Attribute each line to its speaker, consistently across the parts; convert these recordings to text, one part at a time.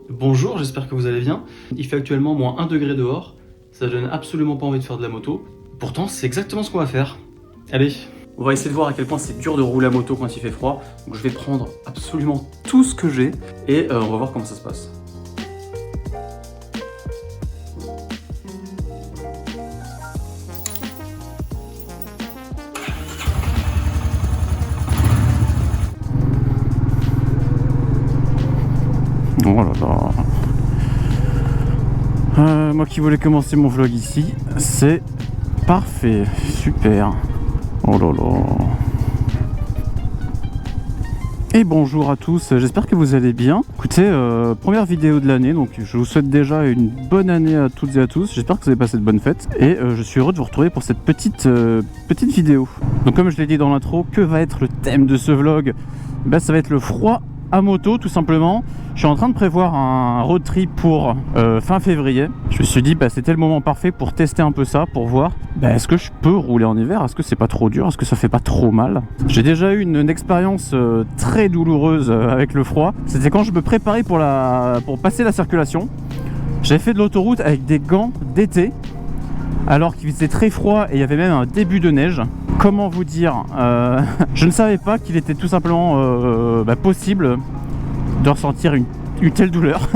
Speaker 1: Bonjour, j'espère que vous allez bien. Il fait actuellement moins 1 degré dehors, ça donne absolument pas envie de faire de la moto. Pourtant, c'est exactement ce qu'on va faire. Allez, on va essayer de voir à quel point c'est dur de rouler à moto quand il fait froid. Donc je vais prendre absolument tout ce que j'ai et on va voir comment ça se passe. Oh là là. Moi qui voulais commencer mon vlog ici, c'est parfait, super. Oh là là. Et bonjour à tous, j'espère que vous allez bien. Écoutez, première vidéo de l'année, donc je vous souhaite déjà une bonne année à toutes et à tous. J'espère que vous avez passé de bonnes fêtes. Et je suis heureux de vous retrouver pour cette petite vidéo. Donc comme je l'ai dit dans l'intro, que va être le thème de ce vlog? Ben, ça va être le froid à moto tout simplement. Je suis en train de prévoir un road trip pour fin février. Je me suis dit c'était le moment parfait pour tester un peu ça, pour voir est-ce que je peux rouler en hiver, est-ce que c'est pas trop dur, est-ce que ça fait pas trop mal. J'ai déjà eu une expérience très douloureuse avec le froid. C'était quand je me préparais pour passer la circulation. J'avais fait de l'autoroute avec des gants d'été alors qu'il faisait très froid et il y avait même un début de neige. Comment vous dire, je ne savais pas qu'il était tout simplement possible de ressentir une telle douleur.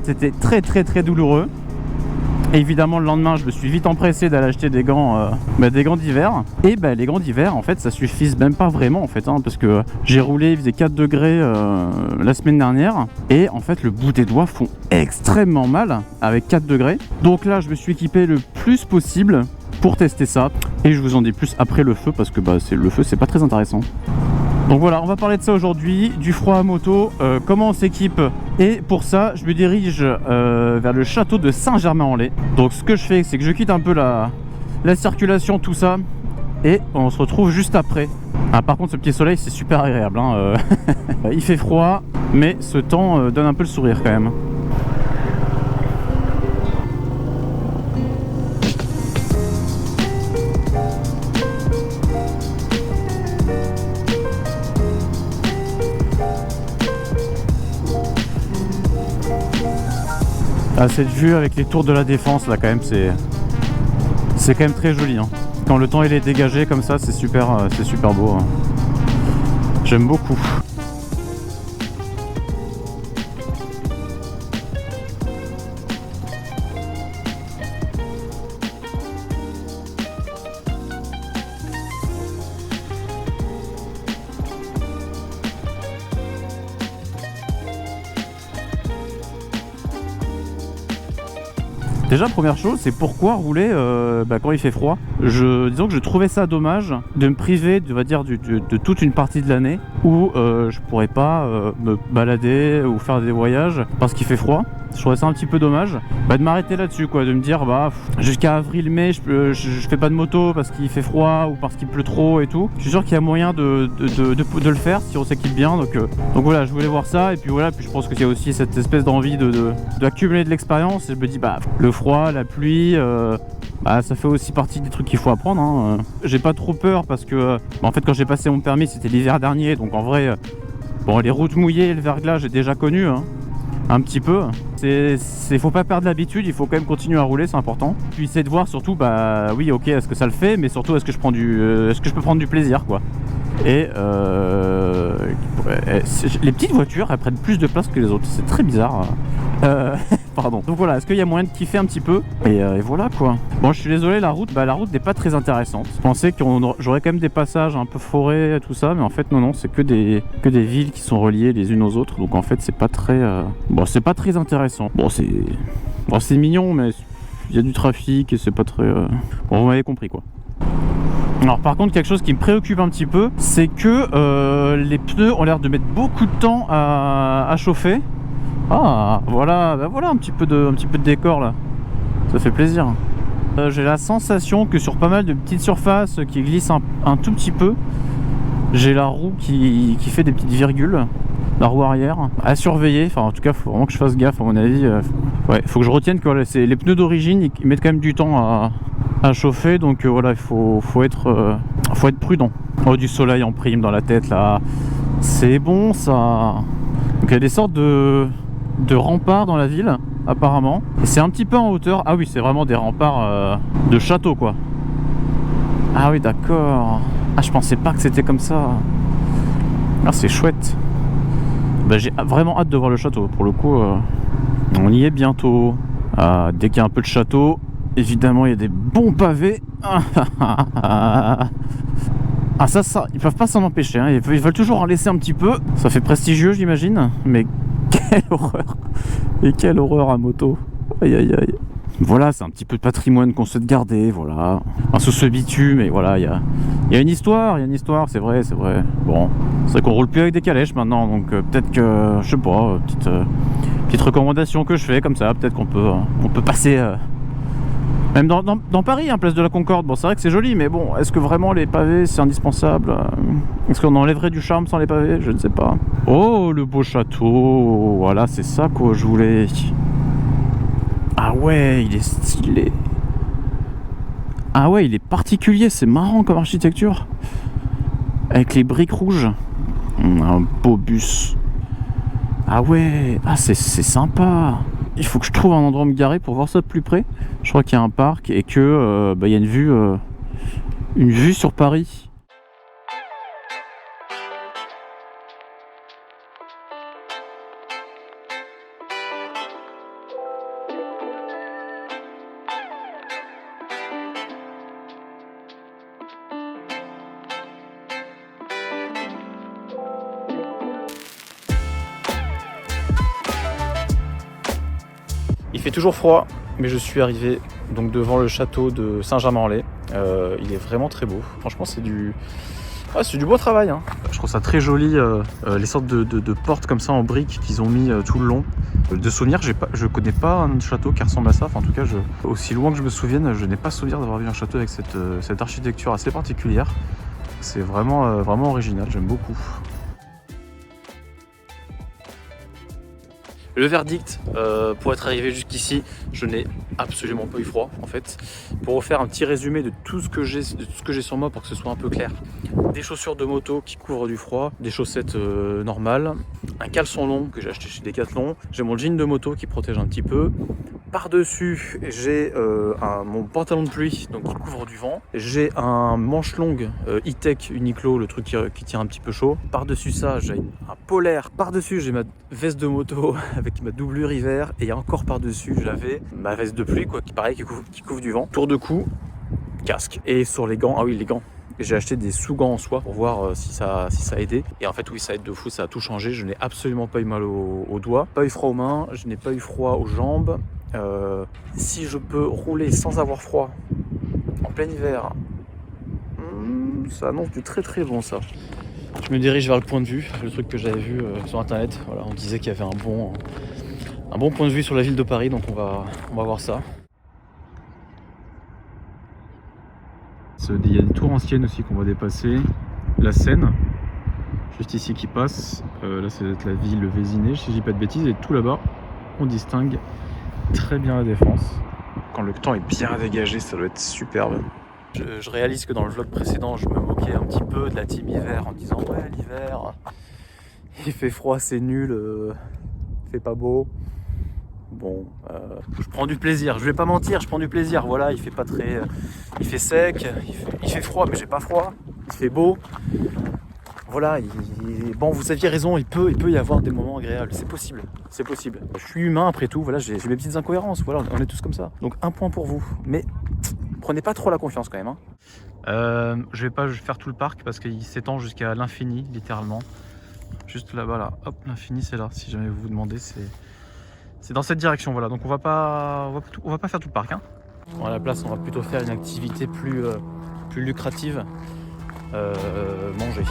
Speaker 1: C'était très douloureux. Et évidemment le lendemain je me suis vite empressé d'aller acheter des gants d'hiver. Et les gants d'hiver en fait ça suffise même pas vraiment en fait parce que j'ai roulé, il faisait 4 degrés la semaine dernière. Et en fait le bout des doigts font extrêmement mal avec 4 degrés. Donc là je me suis équipé le plus possible pour tester ça. Et je vous en dis plus après le feu parce que le feu c'est pas très intéressant. Donc voilà, on va parler de ça aujourd'hui, du froid à moto, comment on s'équipe. Et pour ça, je me dirige vers le château de Saint-Germain-en-Laye. Donc ce que je fais, c'est que je quitte un peu la circulation, tout ça. Et on se retrouve juste après. Par contre, ce petit soleil, c'est super agréable. Il fait froid, mais ce temps donne un peu le sourire quand même. Cette vue avec les tours de la Défense là quand même c'est quand même très joli Quand le temps il est dégagé comme ça c'est super beau J'aime beaucoup. Déjà première chose, c'est pourquoi rouler quand il fait froid. Disons que je trouvais ça dommage de me priver de toute une partie de l'année où je pourrais pas me balader ou faire des voyages parce qu'il fait froid. Je trouvais ça un petit peu dommage de m'arrêter là-dessus de me dire jusqu'à avril-mai je fais pas de moto parce qu'il fait froid ou parce qu'il pleut trop et tout. Je suis sûr qu'il y a moyen de le faire si on s'équipe bien. Donc voilà, je voulais voir ça et puis voilà, puis je pense qu'il y a aussi cette espèce d'envie d'accumuler de l'expérience et je me dis le froid, la pluie, ça fait aussi partie des trucs qu'il faut apprendre J'ai pas trop peur parce que en fait quand j'ai passé mon permis c'était l'hiver dernier, donc en vrai les routes mouillées et le verglas j'ai déjà connu un petit peu. Faut pas perdre l'habitude, il faut quand même continuer à rouler, c'est important. Puis c'est de voir surtout oui ok, est-ce que ça le fait, mais surtout est-ce que je peux prendre du plaisir Et les petites voitures elles prennent plus de place que les autres, c'est très bizarre. Pardon. Donc voilà, est-ce qu'il y a moyen de kiffer un petit peu et voilà Bon, je suis désolé, la route n'est pas très intéressante. Je pensais que j'aurais quand même des passages un peu forêt, tout ça, mais en fait non, c'est que des villes qui sont reliées les unes aux autres. Donc en fait c'est pas très c'est pas très intéressant. C'est mignon, mais il y a du trafic et c'est pas très vous m'avez compris Alors par contre quelque chose qui me préoccupe un petit peu, c'est que les pneus ont l'air de mettre beaucoup de temps à chauffer. Voilà un petit peu de décor là, ça fait plaisir. J'ai la sensation que sur pas mal de petites surfaces qui glissent un tout petit peu, j'ai la roue qui fait des petites virgules, la roue arrière, à surveiller. Enfin en tout cas faut vraiment que je fasse gaffe à mon avis. Faut que je retienne que c'est les pneus d'origine, ils mettent quand même du temps à chauffer, donc voilà, il faut être prudent. Du soleil en prime dans la tête là, c'est bon ça. Donc il y a des sortes de de remparts dans la ville, apparemment. Et c'est un petit peu en hauteur. Ah oui, c'est vraiment des remparts de château, quoi. Ah oui, d'accord. Ah, je pensais pas que c'était comme ça. Ah, c'est chouette. Bah, j'ai vraiment hâte de voir le château. Pour le coup, on y est bientôt. Ah, dès qu'il y a un peu de château, évidemment, il y a des bons pavés. Ah, ça, ils peuvent pas s'en empêcher. Hein. Ils veulent toujours en laisser un petit peu. Ça fait prestigieux, j'imagine. Mais quelle horreur. Et quelle horreur à moto. Aïe, aïe, aïe. Voilà, c'est un petit peu de patrimoine qu'on souhaite garder, voilà. Enfin, sous ce bitume, mais voilà, il y a une histoire, c'est vrai. Bon, c'est vrai qu'on roule plus avec des calèches maintenant, donc peut-être que, je sais pas, petite recommandation que je fais comme ça, peut-être qu'on peut passer, même dans Paris, hein, place de la Concorde. Bon, c'est vrai que c'est joli, mais bon, est-ce que vraiment les pavés, c'est indispensable? Est-ce qu'on enlèverait du charme sans les pavés? Je ne sais pas. Oh, le beau château, voilà, c'est ça que je voulais. Ah ouais, il est stylé. Ah ouais, il est particulier, c'est marrant comme architecture. Avec les briques rouges. Un beau bus. Ah ouais, ah c'est sympa. Il faut que je trouve un endroit où me garer pour voir ça de plus près. Je crois qu'il y a un parc et que il y a une vue sur Paris. Il fait toujours froid, mais je suis arrivé donc devant le château de Saint-Germain-en-Laye. Il est vraiment très beau. Franchement, c'est du beau travail. Hein. Je trouve ça très joli, les sortes de portes comme ça en briques qu'ils ont mis tout le long. De souvenir, je connais pas un château qui ressemble à ça. Enfin, en tout cas, aussi loin que je me souvienne, je n'ai pas souvenir d'avoir vu un château avec cette architecture assez particulière. C'est vraiment original, j'aime beaucoup. Le verdict, pour être arrivé jusqu'ici, je n'ai absolument pas eu froid en fait. Pour vous faire un petit résumé de tout ce que j'ai sur moi pour que ce soit un peu clair. Des chaussures de moto qui couvrent du froid, des chaussettes normales, un caleçon long que j'ai acheté chez Decathlon, j'ai mon jean de moto qui protège un petit peu. Par-dessus, j'ai mon pantalon de pluie donc qui couvre du vent. J'ai un manche longue E-Tech Uniqlo, le truc qui tient un petit peu chaud. Par-dessus ça, j'ai un polaire. Par-dessus, j'ai ma veste de moto avec ma doublure hiver. Et encore par-dessus, j'avais ma veste de pluie, quoi, qui pareil, qui couvre du vent. Tour de cou, casque. Et sur les gants, ah oui, les gants. J'ai acheté des sous-gants en soie pour voir si ça aidait. Et en fait, oui, ça aide de fou, ça a tout changé. Je n'ai absolument pas eu mal aux doigts, pas eu froid aux mains, je n'ai pas eu froid aux jambes. Si je peux rouler sans avoir froid en plein hiver, ça annonce du très très bon ça. Je me dirige vers le point de vue, le truc que j'avais vu sur internet. Voilà, on disait qu'il y avait un bon point de vue sur la ville de Paris, donc on va voir ça. Il y a des tours anciennes aussi qu'on va dépasser. La Seine, juste ici qui passe. Là, c'est la ville Vésiné, si je dis pas de bêtises. Et tout là-bas, on distingue très bien la Défense. Quand le temps est bien dégagé, ça doit être superbe. Je réalise que dans le vlog précédent, je me moquais un petit peu de la team hiver en disant ouais, l'hiver, il fait froid, c'est nul, il fait pas beau. Bon, je prends du plaisir, je vais pas mentir, je prends du plaisir. Voilà, il fait pas très, il fait sec, il fait froid, mais j'ai pas froid. Il fait beau. Voilà, bon, vous aviez raison, il peut y avoir des moments agréables, c'est possible. Je suis humain après tout, voilà, j'ai mes petites incohérences, voilà, on est tous comme ça. Donc un point pour vous, mais prenez pas trop la confiance quand même. Hein. Je vais pas faire tout le parc parce qu'il s'étend jusqu'à l'infini, littéralement. Juste là-bas, là, hop, l'infini c'est là, si jamais vous vous demandez, c'est dans cette direction, voilà. Donc on va pas faire tout le parc. Hein. Bon, à la place, on va plutôt faire une activité plus lucrative, manger.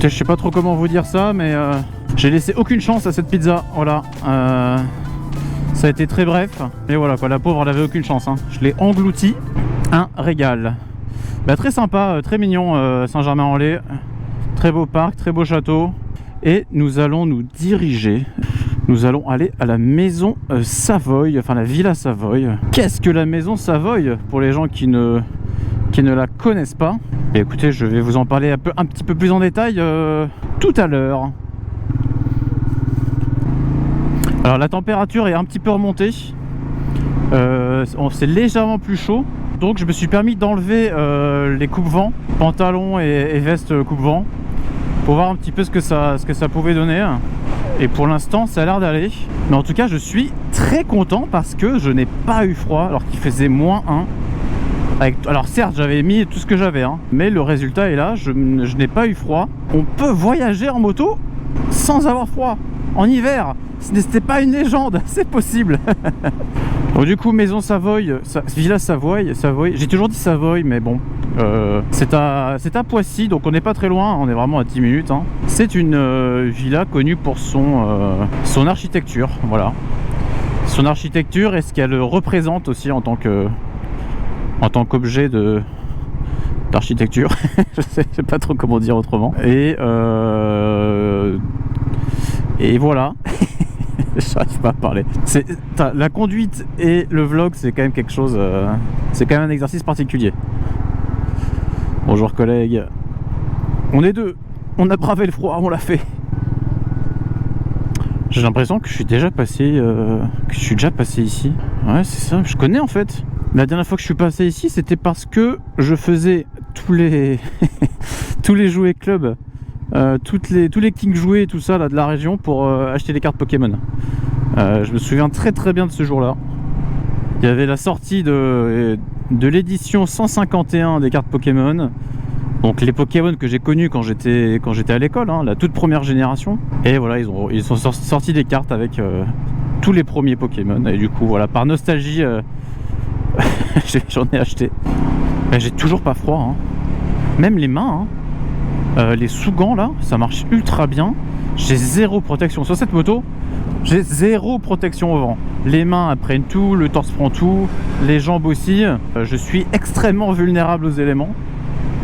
Speaker 1: Écoutez, je sais pas trop comment vous dire ça, mais j'ai laissé aucune chance à cette pizza. Voilà. Ça a été très bref. Mais voilà quoi, la pauvre, elle avait aucune chance. Hein. Je l'ai englouti. Un régal. Bah, très sympa, très mignon Saint-Germain-en-Laye. Très beau parc, très beau château. Et nous allons nous diriger. Nous allons aller à la maison Savoy, enfin la Villa Savoy. Qu'est-ce que la maison Savoy pour les gens qui ne la connaissent pas? Et écoutez, je vais vous en parler un petit peu plus en détail tout à l'heure. Alors la température est un petit peu remontée. C'est légèrement plus chaud. Donc je me suis permis d'enlever les coupe-vent, pantalon et veste coupe-vent, pour voir un petit peu ce que ça pouvait donner. Et pour l'instant ça a l'air d'aller. Mais en tout cas je suis très content parce que je n'ai pas eu froid alors qu'il faisait -1. Alors certes j'avais mis tout ce que j'avais hein, mais le résultat est là, je n'ai pas eu froid. On peut voyager en moto sans avoir froid en hiver. C'était pas une légende, c'est possible. Donc du coup maison Savoy, Villa Savoy, j'ai toujours dit Savoy mais bon c'est à Poissy, donc on n'est pas très loin, on est vraiment à 10 minutes hein. C'est une villa connue pour son architecture, voilà. Son architecture et ce qu'elle représente aussi en tant qu'objet d'architecture. Je sais pas trop comment dire autrement. Et voilà. J'arrive pas à parler. La conduite et le vlog, c'est quand même quelque chose. C'est quand même un exercice particulier. Bonjour collègues. On est deux. On a bravé le froid, on l'a fait. J'ai l'impression que je suis déjà passé. Ici. Ouais, c'est ça. Je connais en fait. La dernière fois que je suis passé ici, c'était parce que je faisais tous les jouets club. Tous les King jouets, tout ça là de la région pour acheter des cartes Pokémon. Je me souviens très bien de ce jour-là. Il y avait la sortie de l'édition 151 des cartes Pokémon. Donc les Pokémon que j'ai connus quand j'étais à l'école, hein, la toute première génération. Et voilà, ils sont sortis des cartes avec tous les premiers Pokémon. Et du coup, voilà, par nostalgie, j'en ai acheté. J'ai toujours pas froid, hein. Même les mains, hein. Les sous-gants là, ça marche ultra bien. J'ai zéro protection sur cette moto. J'ai zéro protection au vent. Les mains elles prennent tout, le torse prend tout, les jambes aussi. Je suis extrêmement vulnérable aux éléments.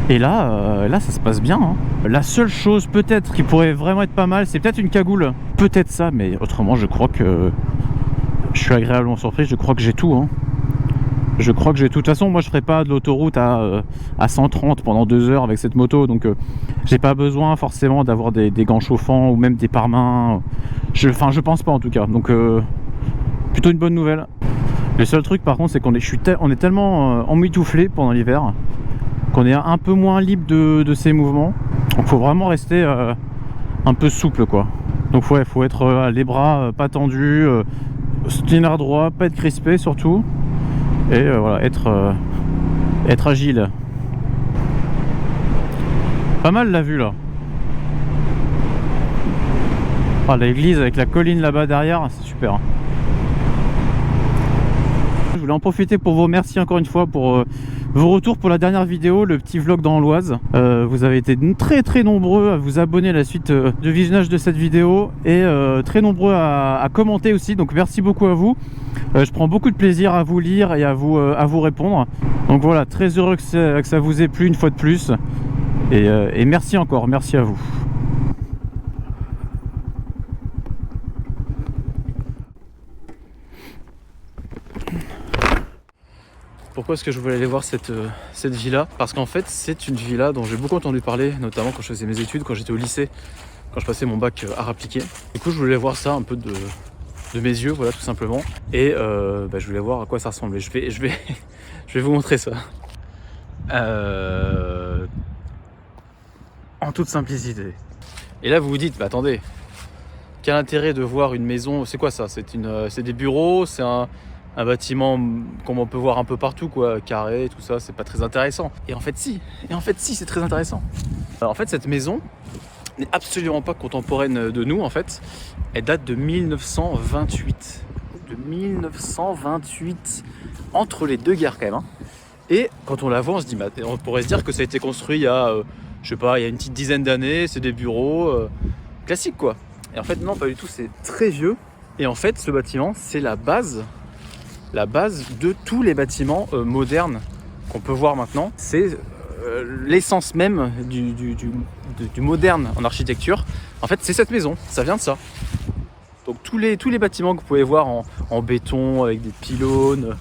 Speaker 1: Et là, ça se passe bien. Hein. La seule chose peut-être qui pourrait vraiment être pas mal, c'est peut-être une cagoule. Peut-être ça, mais autrement, je crois que je suis agréablement surpris. Je crois que j'ai tout. Hein. Je crois que j'ai tout. De toute façon, moi je ferai pas de l'autoroute à 130 pendant 2 heures avec cette moto, donc j'ai pas besoin forcément d'avoir des gants chauffants ou même des pare-mains. Je pense pas en tout cas. Donc plutôt une bonne nouvelle. Le seul truc par contre, c'est qu'on est tellement emmitouflé pendant l'hiver qu'on est un peu moins libre de ses mouvements. Donc faut vraiment rester un peu souple quoi. Donc ouais, faut être les bras pas tendus, se tenir droit, pas être crispé surtout. Et voilà, être agile. Pas mal la vue là. Ah, l'église avec la colline là-bas derrière, c'est super. Je voulais en profiter pour vous remercier encore une fois pour vos retours pour la dernière vidéo, le petit vlog dans l'Oise. Vous avez été très nombreux à vous abonner à la suite de visionnage de cette vidéo et très nombreux à commenter aussi, donc merci beaucoup à vous. Je prends beaucoup de plaisir à vous lire et à vous répondre. Donc voilà, très heureux que ça vous ait plu une fois de plus. Et merci encore, merci à vous. Pourquoi est-ce que je voulais aller voir cette villa? Parce qu'en fait, c'est une villa dont j'ai beaucoup entendu parler, notamment quand je faisais mes études, quand j'étais au lycée, quand je passais mon bac art appliqué. Du coup, je voulais voir ça un peu de mes yeux, voilà, tout simplement. Et je voulais voir à quoi ça ressemblait. Je vais vous montrer ça. En toute simplicité. Et là, vous vous dites, attendez, quel intérêt de voir une maison? C'est quoi ça? C'est des bureaux, c'est un bâtiment comme on peut voir un peu partout, quoi, carré, tout ça, c'est pas très intéressant. Et en fait si, c'est très intéressant. Alors, en fait, cette maison n'est absolument pas contemporaine de nous, en fait. Elle date de 1928. De 1928, entre les deux guerres quand même. Hein. Et quand on la voit, on se dit, on pourrait se dire que ça a été construit il y a, je sais pas, il y a une petite dizaine d'années, c'est des bureaux classiques quoi. Et en fait non, pas du tout, c'est très vieux. Et en fait ce bâtiment c'est la base de tous les bâtiments modernes qu'on peut voir maintenant. C'est l'essence même du moderne en architecture. En fait c'est cette maison, ça vient de ça. Donc tous les bâtiments que vous pouvez voir en béton, avec des pylônes,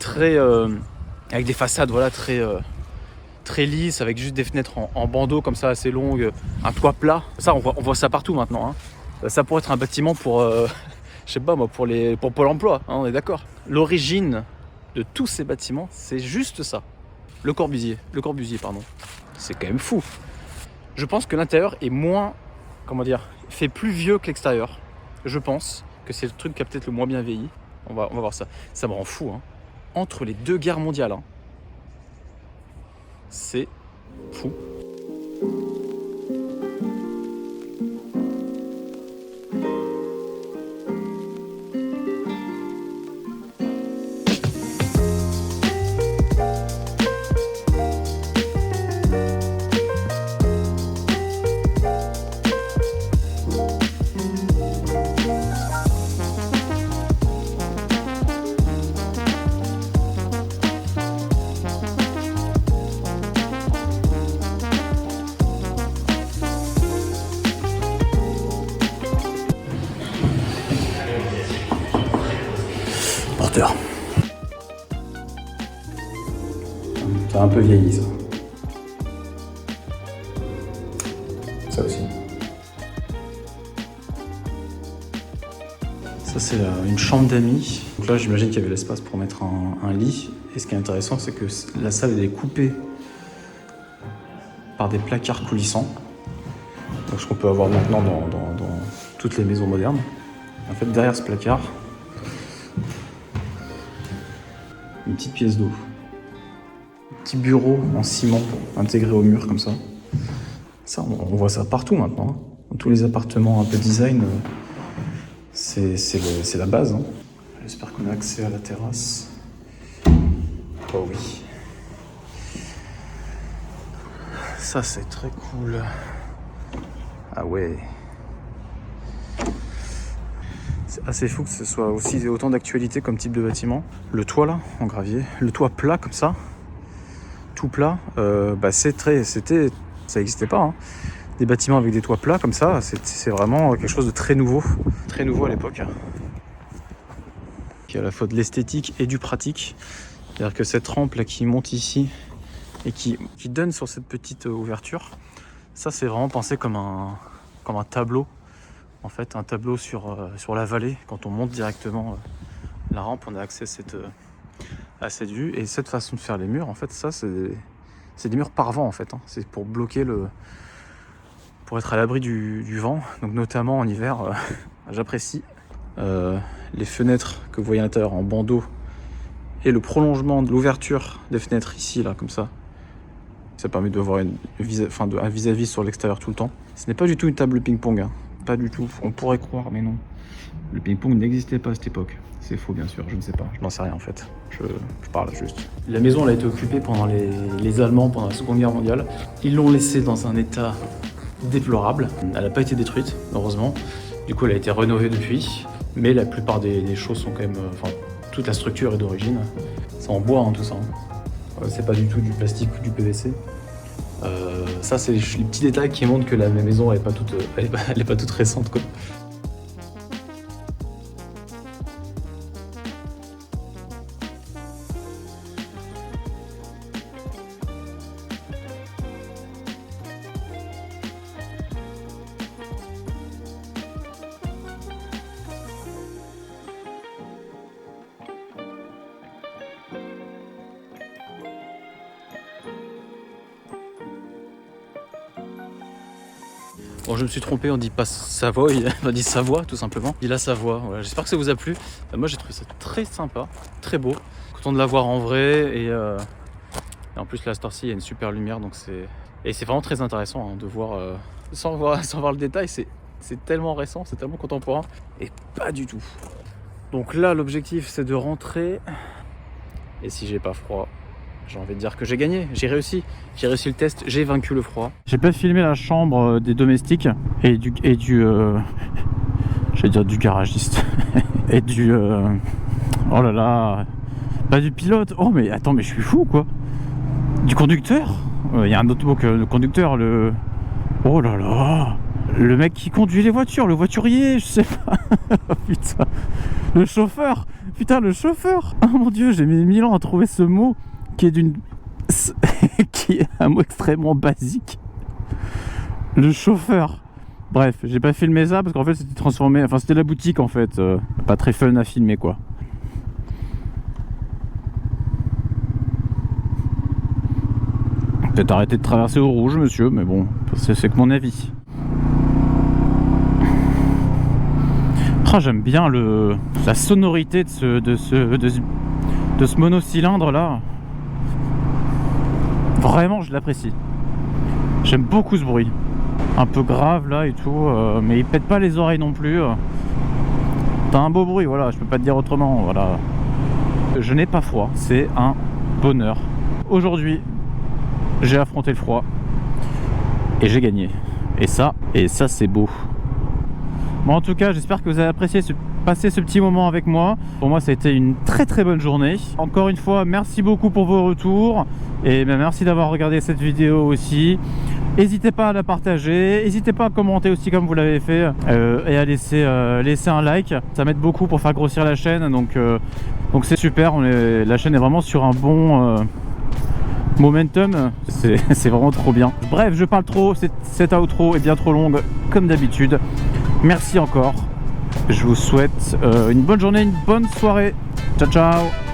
Speaker 1: avec des façades voilà, très lisses, avec juste des fenêtres en bandeau comme ça assez longues, un toit plat. Ça on voit ça partout maintenant. Hein. Ça pourrait être un bâtiment pour, je sais pas moi, pour Pôle emploi, hein, on est d'accord. L'origine de tous ces bâtiments, c'est juste ça. Le Corbusier, pardon. C'est quand même fou. Je pense que l'intérieur est fait plus vieux que l'extérieur. Je pense que c'est le truc qui a peut-être le moins bien vieilli. On va voir ça. Ça me rend fou. Hein. Entre les 2 guerres mondiales, hein. C'est fou. Porteur. Ça a un peu vieilli ça. Ça aussi. Ça c'est une chambre d'amis. Donc là j'imagine qu'il y avait l'espace pour mettre un lit. Et ce qui est intéressant c'est que la salle elle est coupée par des placards coulissants. Donc ce qu'on peut avoir maintenant dans toutes les maisons modernes. En fait derrière ce placard, une petite pièce d'eau. Un petit bureau en ciment intégré au mur comme ça. Ça, on voit ça partout maintenant. Dans tous les appartements un peu design, c'est la base. Hein. J'espère qu'on a accès à la terrasse. Oh oui. Ça, c'est très cool. Ah ouais. C'est assez fou que ce soit aussi autant d'actualité comme type de bâtiment. Le toit là, en gravier, le toit plat comme ça, tout plat, ça n'existait pas. Hein. Des bâtiments avec des toits plats comme ça, c'est vraiment quelque chose de très nouveau à l'époque. Qui est à la fois de l'esthétique et du pratique. C'est-à-dire que cette rampe là qui monte ici et qui donne sur cette petite ouverture, ça c'est vraiment pensé comme un tableau. En fait, un tableau sur la vallée. Quand on monte directement la rampe, on a accès à cette vue. Et cette façon de faire les murs, en fait, ça, c'est des murs par vent, en fait. Hein. C'est pour bloquer pour être à l'abri du vent. Donc, notamment en hiver, j'apprécie les fenêtres que vous voyez à l'intérieur en bandeau et le prolongement de l'ouverture des fenêtres ici, là, comme ça. Ça permet d'avoir un vis-à-vis sur l'extérieur tout le temps. Ce n'est pas du tout une table de ping-pong, hein. Pas du tout, on pourrait croire, mais non. Le ping-pong n'existait pas à cette époque. C'est faux, bien sûr, je ne sais pas, je n'en sais rien en fait. Je parle juste. La maison elle a été occupée pendant les Allemands pendant la Seconde Guerre mondiale. Ils l'ont laissée dans un état déplorable. Elle n'a pas été détruite, heureusement. Du coup, elle a été rénovée depuis. Mais la plupart des choses sont quand même... toute la structure est d'origine. C'est en bois, hein, tout ça. C'est pas du tout du plastique ou du PVC. Ça, c'est les petits détails qui montrent que la maison elle est pas toute récente, quoi. Bon, je me suis trompé, on dit pas Savoie, on dit Savoie tout simplement. Il a Savoie, voilà. J'espère que ça vous a plu. Moi j'ai trouvé ça très sympa, très beau. Content de la voir en vrai et en plus là, à cette heure-ci, il y a une super lumière donc c'est vraiment très intéressant hein, de voir, sans voir le détail, c'est tellement récent, c'est tellement contemporain et pas du tout. Donc là l'objectif c'est de rentrer et si j'ai pas froid, j'ai envie de dire que j'ai gagné, j'ai réussi le test, j'ai vaincu le froid. J'ai pas filmé la chambre des domestiques et du j'allais dire du garagiste et du oh là là, pas du pilote. Oh mais attends, mais je suis fou quoi. Du conducteur. Il y a un autre mot que le conducteur, le oh là là, le mec qui conduit les voitures, le voiturier, je sais pas. Putain, le chauffeur. Putain, le chauffeur. Oh mon dieu, j'ai mis 1000 ans à trouver ce mot qui est qui est un mot extrêmement basique. Le chauffeur. Bref, j'ai pas filmé ça parce qu'en fait c'était transformé, enfin c'était la boutique en fait, pas très fun à filmer quoi. Peut-être arrêter de traverser au rouge monsieur, mais bon, c'est que mon avis. Ah, j'aime bien la sonorité de ce monocylindre là. Vraiment je l'apprécie. J'aime beaucoup ce bruit. Un peu grave là et tout, mais il pète pas les oreilles non plus. T'as un beau bruit, voilà, je peux pas te dire autrement, voilà. Je n'ai pas froid, c'est un bonheur. Aujourd'hui, j'ai affronté le froid et j'ai gagné. Et ça c'est beau. Bon, en tout cas, j'espère que vous avez apprécié passer ce petit moment avec moi. Pour moi, ça a été une très très bonne journée. Encore une fois, merci beaucoup pour vos retours et merci d'avoir regardé cette vidéo aussi. N'hésitez pas à la partager, n'hésitez pas à commenter aussi comme vous l'avez fait et à laisser un like. Ça m'aide beaucoup pour faire grossir la chaîne, donc c'est super. La chaîne est vraiment sur un bon momentum, c'est vraiment trop bien. Bref, je parle trop, cette outro est bien trop longue comme d'habitude. Merci encore. Je vous souhaite une bonne journée, une bonne soirée. Ciao ciao.